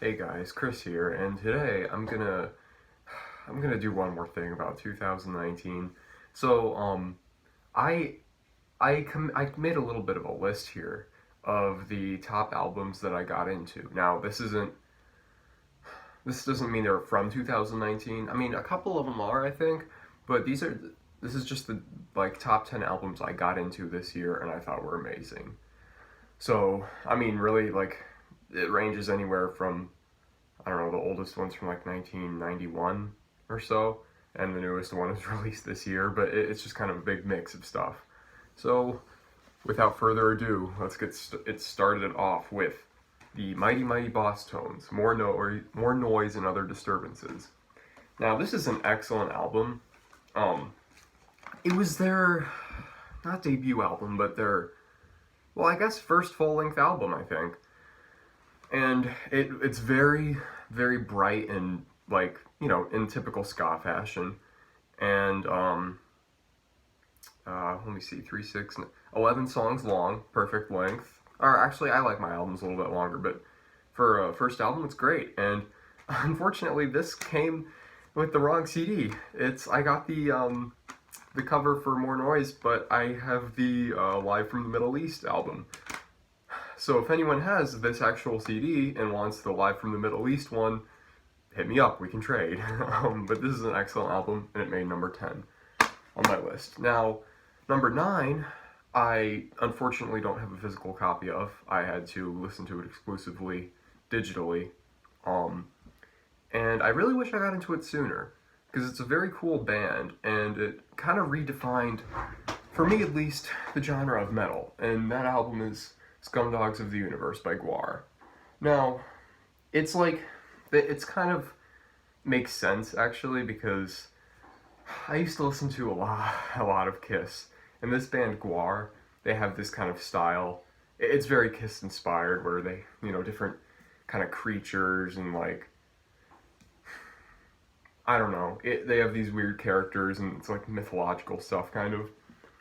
Hey guys, Chris here, and today I'm gonna do one more thing about 2019. So I I made a little bit of a list here of the top albums that I got into. Now this doesn't mean they're from 2019. I mean a couple of them are, I think, but this is just the like top 10 albums I got into this year and I thought were amazing. So I mean really like it ranges anywhere from I don't know, the oldest one's from like 1991 or so, and the newest one was released this year, but it's just kind of a big mix of stuff. So, without further ado, let's get it started off with the Mighty Mighty Boss Tones, More Noise and Other Disturbances. Now, this is an excellent album. Um, it was their, not debut album, but their, well, I guess first full-length album, I think. And it's very bright and like in typical ska fashion. And let me see, 11 songs long, perfect length. Or actually, I like my albums a little bit longer, but for a first album, it's great. And unfortunately, this came with the wrong CD. I got the cover for More Noise, but I have the Live from the Middle East album. So if anyone has this actual CD and wants the Live from the Middle East one, hit me up, we can trade. But this is an excellent album, and it made number 10 on my list. Now, number 9, I unfortunately don't have a physical copy of. I had to listen to it exclusively digitally. And I really wish I got into it sooner, because it's a very cool band, and it kind of redefined, for me at least, the genre of metal. And that album is Scumdogs of the Universe by Gwar. Now, it's kind of makes sense actually because I used to listen to a lot of Kiss, and this band Gwar, they have this kind of style. It's very Kiss inspired, where they different kind of creatures and like I don't know. They have these weird characters and it's like mythological stuff kind of.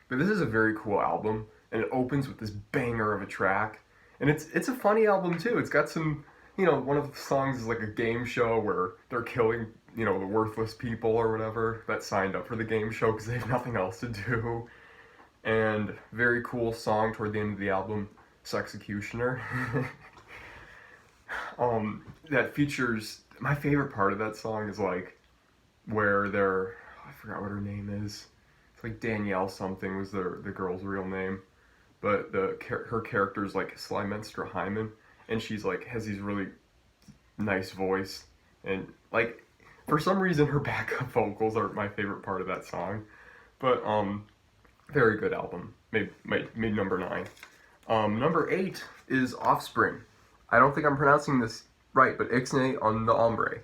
But this is a very cool album, and it opens with this banger of a track, and it's a funny album too. It's got some, one of the songs is like a game show where they're killing, the worthless people or whatever that signed up for the game show because they have nothing else to do. And very cool song toward the end of the album, Sexecutioner. That features my favorite part of that song is like where I forgot what her name is. It's like Danielle something was the girl's real name, but her character is like Slymeenstra Hyman, and she's like has these really nice voice, and like for some reason her backup vocals are my favorite part of that song. But very good album. Made number 9. Number 8 is Offspring. I don't think I'm pronouncing this right, but Ixnay on the Hombre.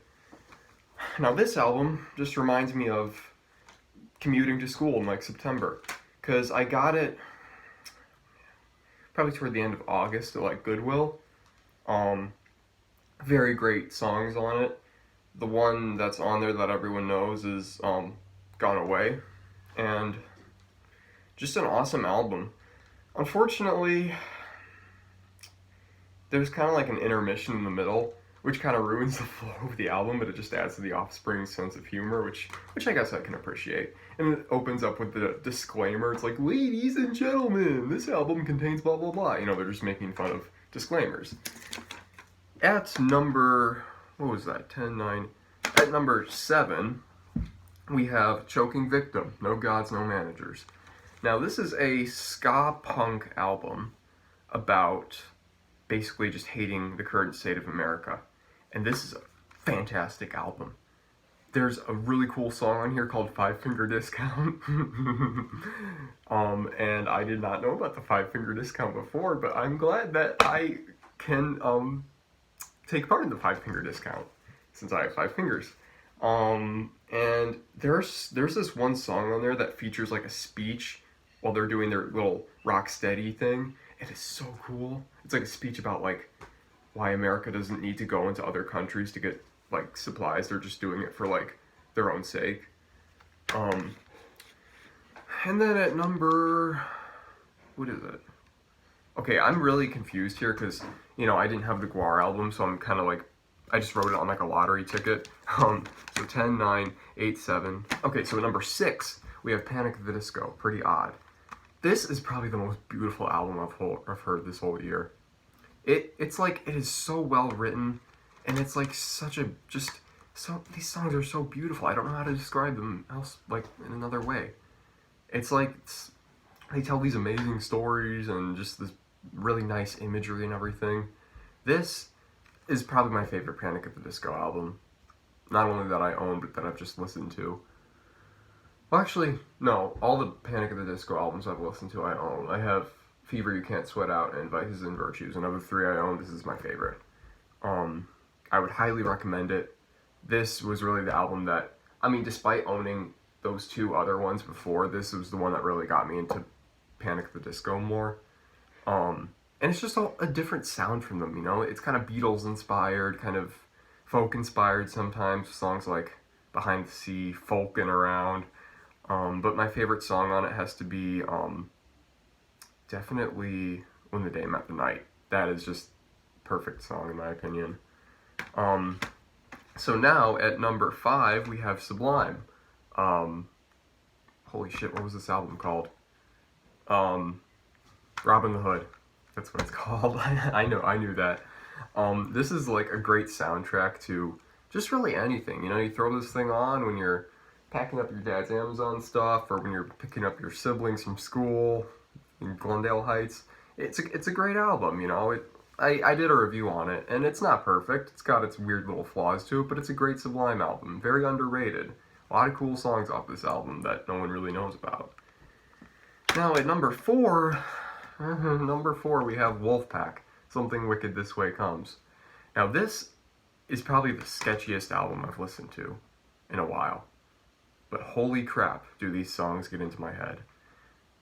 Now this album just reminds me of commuting to school in like September, because I got it probably toward the end of August at like Goodwill. Very great songs on it. The one that's on there that everyone knows is Gone Away, and just an awesome album. Unfortunately, there's kind of like an intermission in the middle, which kind of ruins the flow of the album, but it just adds to the Offspring's sense of humor, which I guess I can appreciate. And it opens up with the disclaimer. It's like, ladies and gentlemen, this album contains blah blah blah. They're just making fun of disclaimers. At number, what was that? 10, 9. At number 7, we have Choking Victim, No Gods, No Managers. Now, this is a ska punk album about basically just hating the current state of America. And this is a fantastic album. There's a really cool song on here called Five Finger Discount. And I did not know about the Five Finger Discount before, but I'm glad that I can take part in the Five Finger Discount since I have 5 fingers. And there's this one song on there that features like a speech while they're doing their little rock steady thing. It is so cool. It's like a speech about like why America doesn't need to go into other countries to get like supplies. They're just doing it for like their own sake. And then at number, what is it? Okay, I'm really confused here because I didn't have the Gwar album, so I'm kind of like I just wrote it on like a lottery ticket. So 10, 9, 8, 7. Okay, so at number 6, we have Panic at the Disco. Pretty odd. This is probably the most beautiful album I've heard this whole year. It's like, it is so well written, and it's like such a, just, so, these songs are so beautiful. I don't know how to describe them else, like, in another way. It's like, they tell these amazing stories, and just this really nice imagery and everything. This is probably my favorite Panic at the Disco album. Not only that I own, but that I've just listened to. Well, actually, no. All the Panic at the Disco albums I've listened to, I own. I have Fever You Can't Sweat Out and Vices and Virtues. And of the three I own, this is my favorite. I would highly recommend it. This was really the album that, I mean, despite owning those two other ones before, this was the one that really got me into Panic at the Disco more. And it's just a different sound from them, you know? It's kind of Beatles inspired, kind of folk inspired sometimes. Songs like Behind the Sea, folkin' around. But my favorite song on it has to be definitely When the Day Met the Night. That is just perfect song in my opinion. So now at number 5 we have Sublime. Holy shit, what was this album called? Robin the Hood. That's what it's called. I knew that. This is like a great soundtrack to just really anything. You know, you throw this thing on when you're packing up your dad's Amazon stuff, or when you're picking up your siblings from school in Glendale Heights. It's a great album, you know. I did a review on it, and it's not perfect. It's got its weird little flaws to it, but it's a great Sublime album. Very underrated. A lot of cool songs off this album that no one really knows about. Now at number 4, we have Wolfpack. Something Wicked This Way Comes. Now this is probably the sketchiest album I've listened to in a while. But holy crap, do these songs get into my head.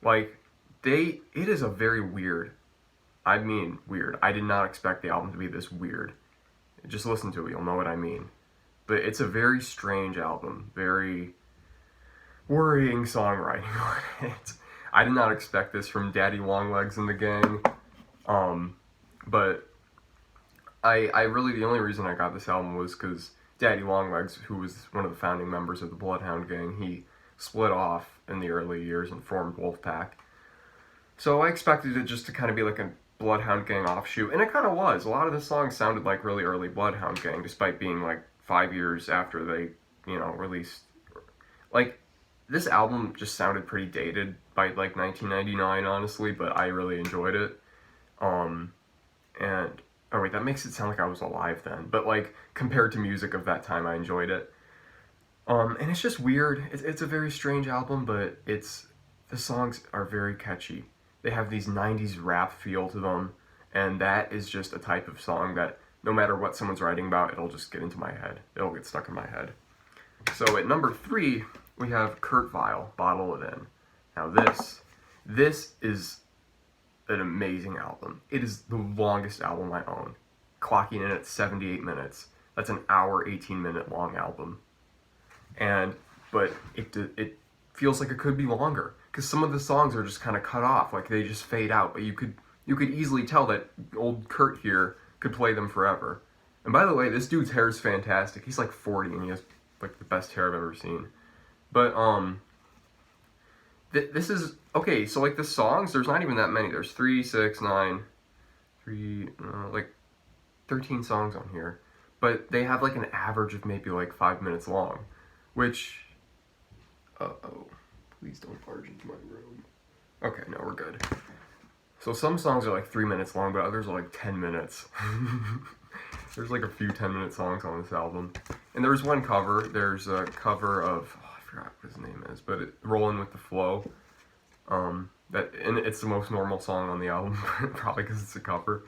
Like, it is a very weird, I mean weird. I did not expect the album to be this weird. Just listen to it, you'll know what I mean. But it's a very strange album, very worrying songwriting on it. I did not expect this from Daddy Longlegs and the gang. But I really, the only reason I got this album was because Daddy Longlegs, who was one of the founding members of the Bloodhound Gang, he split off in the early years and formed Wolfpack. So I expected it just to kind of be like a Bloodhound Gang offshoot, and it kind of was. A lot of the songs sounded like really early Bloodhound Gang, despite being like 5 years after they, you know, released. Like, this album just sounded pretty dated by like 1999, honestly, but I really enjoyed it. And oh wait, that makes it sound like I was alive then. But like compared to music of that time, I enjoyed it. And it's just weird. It's a very strange album, but the songs are very catchy. They have these 90s rap feel to them, and that is just a type of song that no matter what someone's writing about, it'll just get into my head. It'll get stuck in my head. So at number 3, we have Kurt Vile, Bottle It In. Now this is an amazing album. It is the longest album I own, clocking in at 78 minutes. That's an hour, 18-minute long album. But it feels like it could be longer, because some of the songs are just kind of cut off, like they just fade out, but you could easily tell that old Kurt here could play them forever. And by the way, this dude's hair is fantastic. He's like 40 and he has like the best hair I've ever seen. But this is okay. So like the songs, there's not even that many. There's 3, 6, 9, like 13 songs on here, but they have like an average of maybe like 5 minutes long, which please don't barge into my room. Okay, no, we're good. So some songs are like 3 minutes long, but others are like 10 minutes. There's like a few 10-minute songs on this album. And there's one cover. There's a cover of, I forgot what his name is, but Rollin' with the Flow. And it's the most normal song on the album, probably because it's a cover.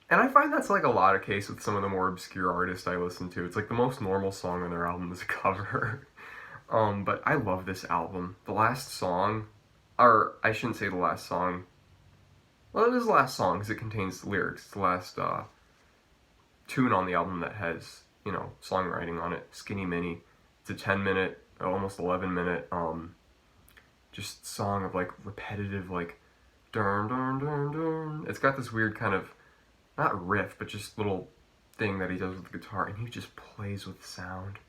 And I find that's like a lot of case with some of the more obscure artists I listen to. It's like the most normal song on their album is a cover. But I love this album. The last song, or I shouldn't say the last song. Well, it is the last song because it contains the lyrics. It's the last tune on the album that has, you know, songwriting on it. Skinny Minnie. It's a 10-minute, almost 11-minute, just song of like repetitive, like, dun dun dun dun. It's got this weird kind of, not riff, but just little thing that he does with the guitar, and he just plays with sound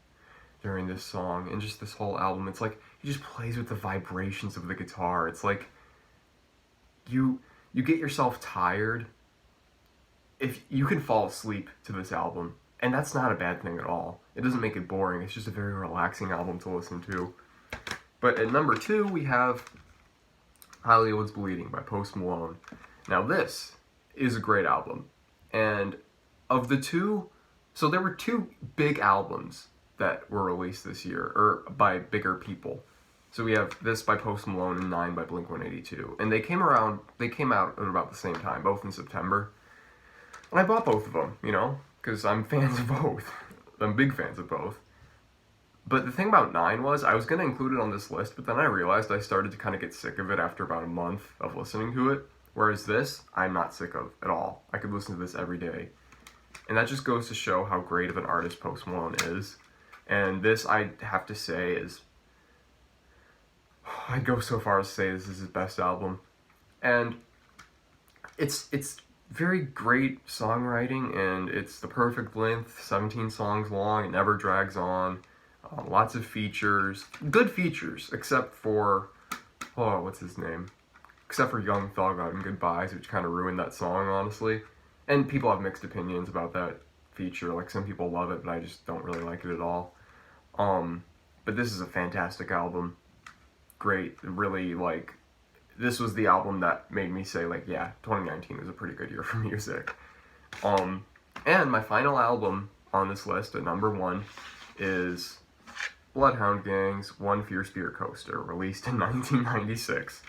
during this song and just this whole album. It's like he just plays with the vibrations of the guitar. It's like you get yourself tired if you can fall asleep to this album, and that's not a bad thing at all. It doesn't make it boring. It's just a very relaxing album to listen to. But at number 2 we have Hollywood's Bleeding by Post Malone. Now this is a great album, and of the two, so there were 2 big albums that were released this year, or by bigger people. So we have this by Post Malone and 9 by Blink-182. And they came out at about the same time, both in September. And I bought both of them, you know, because I'm fans of both. I'm big fans of both. But the thing about 9 was, I was going to include it on this list, but then I realized I started to kind of get sick of it after about a month of listening to it. Whereas this, I'm not sick of at all. I could listen to this every day. And that just goes to show how great of an artist Post Malone is. And this, I have to say, is... I'd go so far as to say this is his best album. And it's very great songwriting, and it's the perfect length, 17 songs long, it never drags on. Lots of features. Good features, except for... Oh, what's his name? Except for Young Thug and Goodbyes, which kind of ruined that song, honestly. And people have mixed opinions about that feature. Like, some people love it, but I just don't really like it at all. But this is a fantastic album. Great. Really, like, this was the album that made me say, like, yeah, 2019 was a pretty good year for music. And my final album on this list at number 1 is Bloodhound Gang's One Fierce Beer Coaster, released in 1996.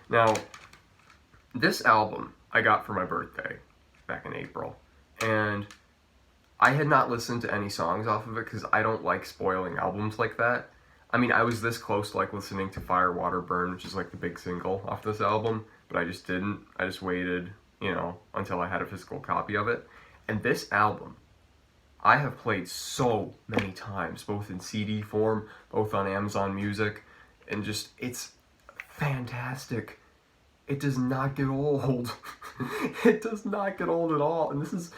Now, this album I got for my birthday back in April, and I had not listened to any songs off of it because I don't like spoiling albums like that. I mean, I was this close to like listening to Fire, Water, Burn, which is like the big single off this album, but I just didn't. I just waited, you know, until I had a physical copy of it. And this album, I have played so many times, both in CD form, both on Amazon Music, and just, it's fantastic. It does not get old. It does not get old at all. And this is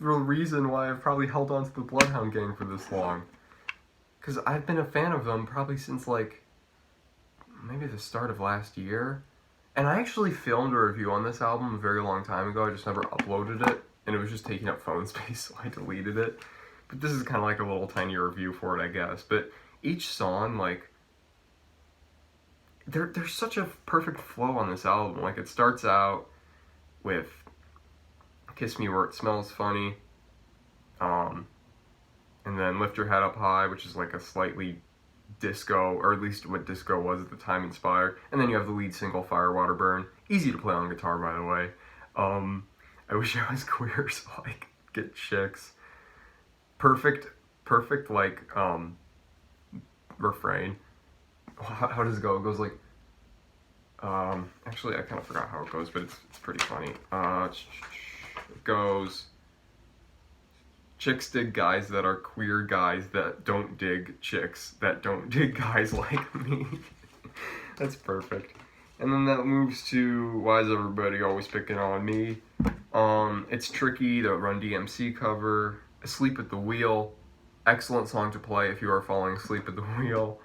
the reason why I've probably held on to the Bloodhound Gang for this long. Because I've been a fan of them probably since, like, maybe the start of last year. And I actually filmed a review on this album a very long time ago. I just never uploaded it. And it was just taking up phone space, so I deleted it. But this is kind of like a little tiny review for it, I guess. But each song, like, there's such a perfect flow on this album. Like, it starts out with Kiss Me Where It Smells Funny, and then Lift Your Head Up High, which is like a slightly disco, or at least what disco was at the time, inspired. And then you have the lead single, Fire, Water, Burn. Easy to play on guitar, by the way. I wish I was queer so I could get chicks. Perfect, like, refrain. How does it go? It goes like, actually I kind of forgot how it goes, but it's pretty funny. It goes, chicks dig guys that are queer guys that don't dig chicks that don't dig guys like me. That's perfect. And then that moves to Why Is Everybody Always Picking on Me? It's Tricky, the Run DMC cover. Asleep at the Wheel, excellent song to play if you are falling asleep at the wheel.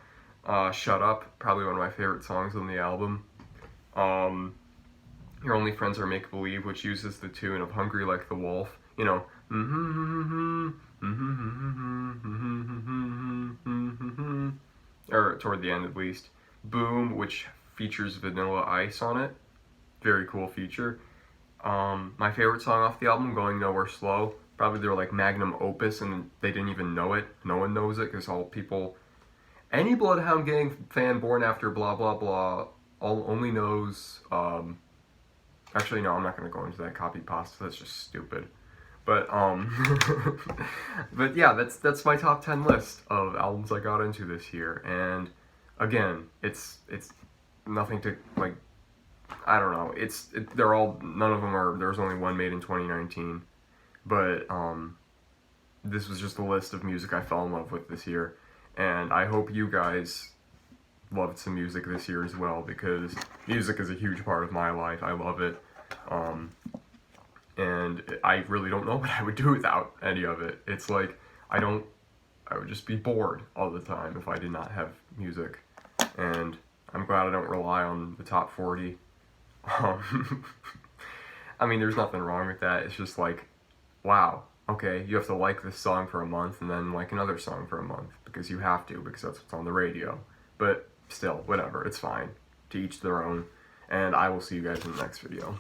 Shut Up, probably one of my favorite songs on the album. Your Only Friends Are Make Believe, which uses the tune of Hungry Like the Wolf. You know, or toward the end at least. Boom, which features Vanilla Ice on it. Very cool feature. My favorite song off the album, Going Nowhere Slow. Probably their like magnum opus, and they didn't even know it. No one knows it because all people, any Bloodhound Gang fan born after blah blah blah, only knows. Actually, no, I'm not gonna go into that copy pasta. That's just stupid. But but yeah, that's my top 10 list of albums I got into this year. And again, it's nothing to like. I don't know. They're all, none of them are. There's only one made in 2019. But this was just a list of music I fell in love with this year, and I hope you guys loved some music this year as well, because music is a huge part of my life. I love it. and I really don't know what I would do without any of it. It's like I would just be bored all the time if I did not have music, and I'm glad I don't rely on the top 40. Um, I mean, there's nothing wrong with that. It's just like, wow, okay, you have to like this song for a month and then like another song for a month because you have to, because that's what's on the radio. But still, whatever, it's fine. To each their own. And I will see you guys in the next video.